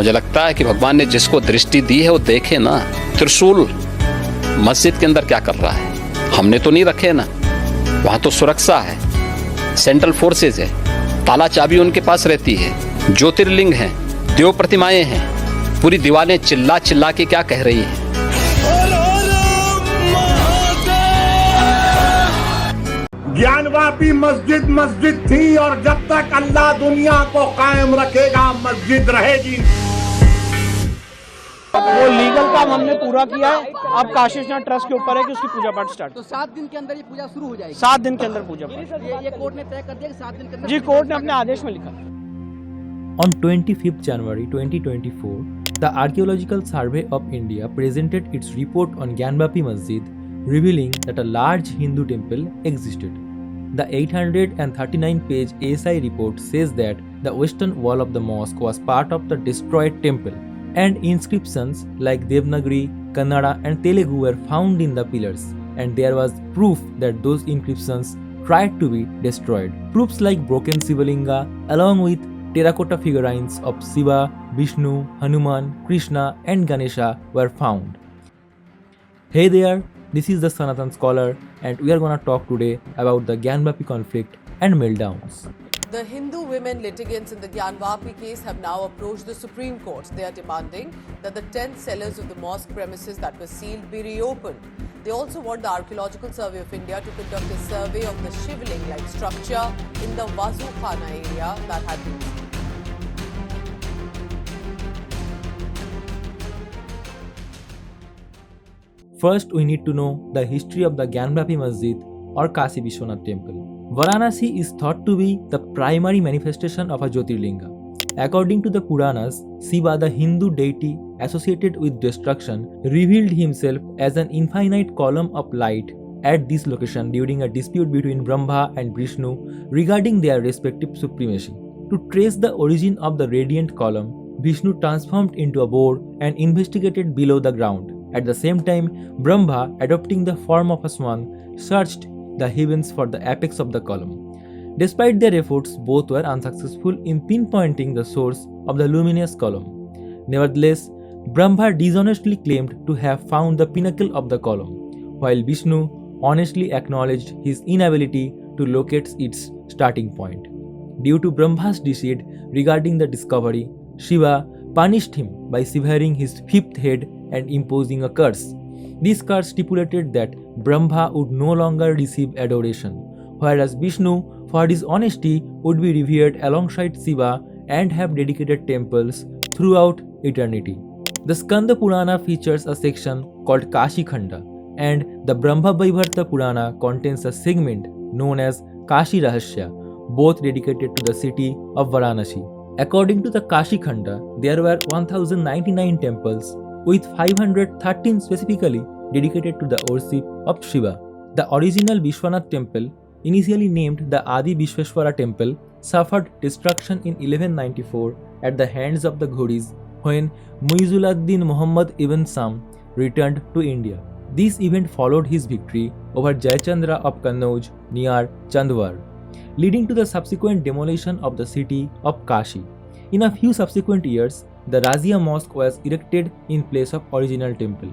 मुझे लगता है कि भगवान ने जिसको दृष्टि दी है वो देखे ना। त्रिशूल मस्जिद के अंदर क्या कर रहा है? हमने तो नहीं रखे ना। वहां तो सुरक्षा है, सेंट्रल फोर्सेज है, ताला चाबी उनके पास रहती है, ज्योतिर्लिंग है, देव प्रतिमाएं हैं, पूरी दीवारें चिल्ला चिल्ला के क्या कह रही हैं? ज्ञानवापी मस्जिद मस्जिद थी और जब तक अल्लाह दुनिया को कायम रखेगा मस्जिद रहेगी। वो लीगल काम हमने पूरा किया है। अब काशी विश्वनाथ ट्रस्ट के ऊपर है कि उसकी पूजा पाठ स्टार्ट। तो 7 दिन के अंदर ये पूजा शुरू हो जाएगी। 7 दिन के अंदर पूजा पाठ। ये कोर्ट ने तय कर दिया कि 7 दिन के अंदर। जी, कोर्ट ने अपने आदेश में लिखा। On 25th January 2024, the Archaeological Survey of India presented its report on Gyanvapi Masjid, revealing that a large Hindu temple existed. The 839-page ASI report says that the western wall of the mosque was part of the destroyed temple, and inscriptions like Devanagari, Kannada, and Telugu were found in the pillars, and there was proof that those inscriptions tried to be destroyed. Proofs like broken Sivalinga, along with terracotta figurines of Shiva, Vishnu, Hanuman, Krishna, and Ganesha were found. Hey there, this is the Sanatan scholar, and we are gonna talk today about the Gyanvapi conflict and meltdowns. The Hindu women litigants in the Gyanvapi case have now approached the Supreme Court. They are demanding that the 10 cellars of the mosque premises that were sealed be reopened. They also want the Archaeological Survey of India to conduct a survey of the shivling-like structure in the Wazu Khana area that had been sealed. First, we need to know the history of the Gyanvapi Masjid or Kashi Vishwanath temple. Varanasi is thought to be the primary manifestation of a Jyotirlinga. According to the Puranas, Shiva, the Hindu deity associated with destruction, revealed himself as an infinite column of light at this location during a dispute between Brahma and Vishnu regarding their respective supremacy. To trace the origin of the radiant column, Vishnu transformed into a boar and investigated below the ground. At the same time, Brahma, adopting the form of a swan, searched the heavens for the apex of the column. Despite their efforts, both were unsuccessful in pinpointing the source of the luminous column. Nevertheless, Brahma dishonestly claimed to have found the pinnacle of the column, while Vishnu honestly acknowledged his inability to locate its starting point. Due to Brahma's deceit regarding the discovery, Shiva punished him by severing his 5th head and imposing a curse. This curse stipulated that Brahma would no longer receive adoration, whereas Vishnu, for his honesty, would be revered alongside Shiva and have dedicated temples throughout eternity. The Skanda Purana features a section called Kashi Khanda, and the Brahma Vaivarta Purana contains a segment known as Kashi Rahasya, both dedicated to the city of Varanasi. According to the Kashi Khanda, there were 1099 temples, with 513 specifically dedicated to the worship of Shiva. The original Vishwanath temple, initially named the Adi Vishweshwara temple, suffered destruction in 1194 at the hands of the Ghoris when Muizzuddin Muhammad ibn Sam returned to India. This event followed his victory over Jayachandra of Kannauj near Chandwar, leading to the subsequent demolition of the city of Kashi. In a few subsequent years, the Razia Mosque was erected in place of original temple.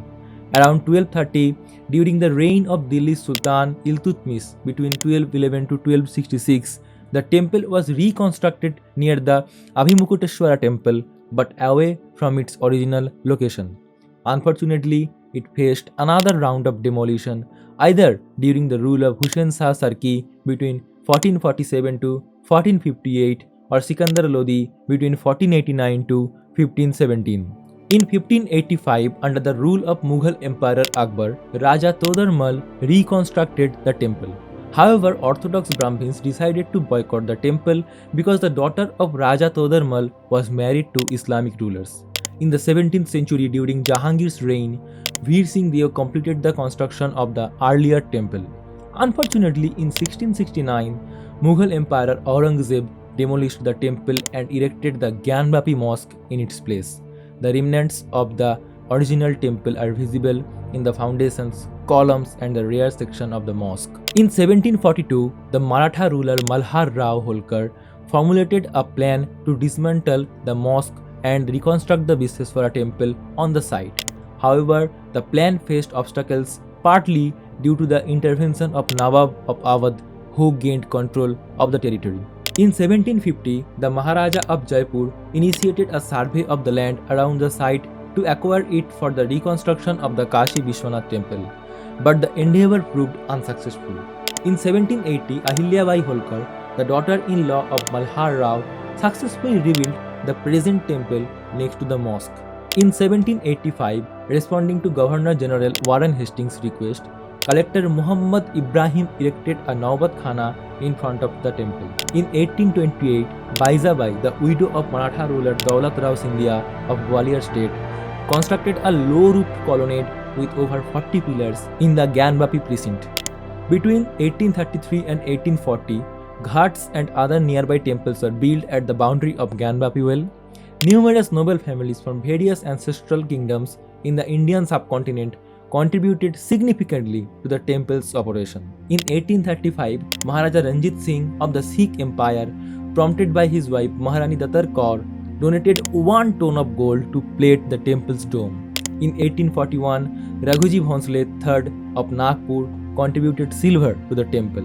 Around 1230, during the reign of Delhi's Sultan Iltutmish between 1211 to 1266, the temple was reconstructed near the Abhimukuteshwara temple but away from its original location. Unfortunately, it faced another round of demolition either during the rule of Hussain Shah Sarki between 1447 to 1458 or Sikandar Lodi between 1489 to 1517. In 1585, under the rule of Mughal Emperor Akbar, Raja Todarmal reconstructed the temple. However, Orthodox Brahmins decided to boycott the temple because the daughter of Raja Todarmal was married to Islamic rulers. In the 17th century, during Jahangir's reign, Veer Singh Deo completed the construction of the earlier temple. Unfortunately, in 1669, Mughal Emperor Aurangzeb demolished the temple and erected the Gyanvapi Mosque in its place. The remnants of the original temple are visible in the foundations, columns, and the rear section of the mosque. In 1742, the Maratha ruler Malhar Rao Holkar formulated a plan to dismantle the mosque and reconstruct the Visveswara temple on the site. However, the plan faced obstacles partly due to the intervention of Nawab of Awadh, who gained control of the territory. In 1750, the Maharaja of Jaipur initiated a survey of the land around the site to acquire it for the reconstruction of the Kashi Vishwanath temple, but the endeavor proved unsuccessful. In 1780, Ahilyabai Holkar, the daughter-in-law of Malhar Rao, successfully rebuilt the present temple next to the mosque. In 1785, responding to Governor General Warren Hastings' request, Collector Muhammad Ibrahim erected a Nawbat Khana in front of the temple. In 1828, Baizabai, the widow of Maratha ruler Daulat Rao Sindhia of Gwalior state, constructed a low-roofed colonnade with over 40 pillars in the Gyanvapi precinct. Between 1833 and 1840, ghats and other nearby temples were built at the boundary of Gyanvapi well. Numerous noble families from various ancestral kingdoms in the Indian subcontinent contributed significantly to the temple's operation. In 1835, Maharaja Ranjit Singh of the Sikh Empire, prompted by his wife Maharani Datar Kaur, donated 1 ton of gold to plate the temple's dome. In 1841, Raghuji Bhonsle III of Nagpur contributed silver to the temple.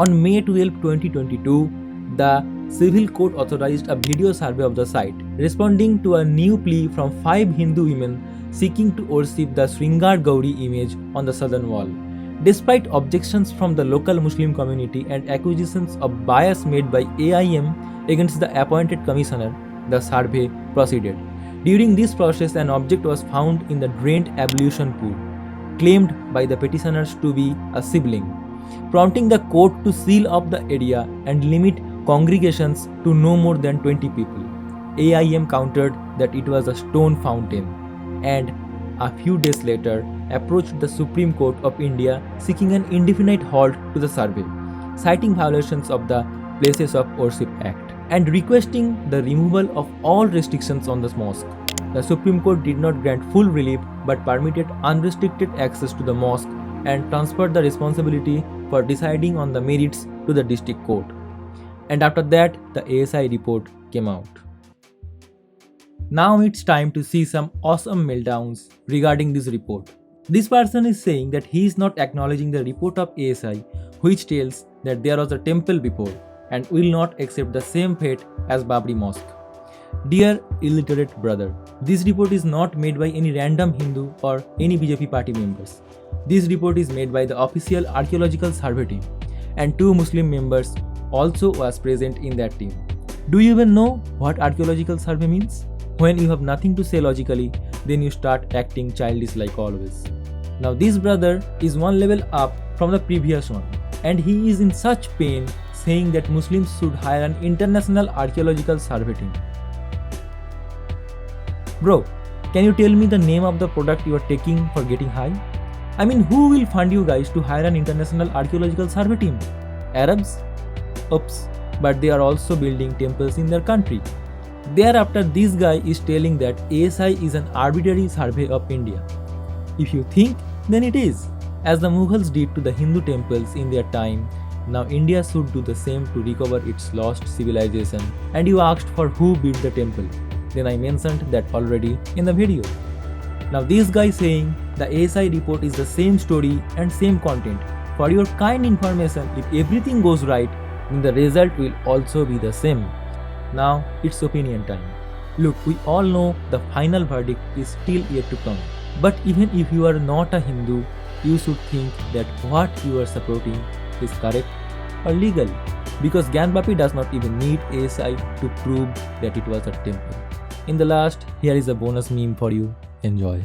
On May 12, 2022, the Civil Court authorized a video survey of the site, responding to a new plea from 5 Hindu women seeking to worship the Sringar Gauri image on the southern wall. Despite objections from the local Muslim community and accusations of bias made by AIM against the appointed commissioner, the survey proceeded. During this process, an object was found in the drained ablution pool, claimed by the petitioners to be a sibling, prompting the court to seal off the area and limit congregations to no more than 20 people. AIM countered that it was a stone fountain, and a few days later approached the Supreme Court of India seeking an indefinite halt to the survey, citing violations of the Places of Worship Act and requesting the removal of all restrictions on the mosque. The Supreme Court did not grant full relief but permitted unrestricted access to the mosque and transferred the responsibility for deciding on the merits to the district court. And after that, the ASI report came out. Now it's time to see some awesome meltdowns regarding this report. This person is saying that he is not acknowledging the report of ASI, which tells that there was a temple before and will not accept the same fate as Babri Mosque. Dear illiterate brother, this report is not made by any random Hindu or any BJP party members. This report is made by the official archaeological survey team, and 2 Muslim members also was present in that team. Do you even know what archaeological survey means? When you have nothing to say logically, then you start acting childish like always. Now this brother is one level up from the previous one, and he is in such pain saying that Muslims should hire an international archaeological survey team. Bro, can you tell me the name of the product you are taking for getting high? I mean, who will fund you guys to hire an international archaeological survey team? Arabs? Oops, but they are also building temples in their country. Thereafter, this guy is telling that ASI is an arbitrary survey of India. If you think, then it is. As the Mughals did to the Hindu temples in their time, now India should do the same to recover its lost civilization. And you asked for who built the temple. Then I mentioned that already in the video. Now this guy saying the ASI report is the same story and same content. For your kind information, if everything goes right, then the result will also be the same. Now it's opinion time. Look, we all know the final verdict is still yet to come. But even if you are not a Hindu, you should think that what you are supporting is correct or legal. Because Gyanvapi does not even need ASI to prove that it was a temple. In the last, here is a bonus meme for you. Enjoy.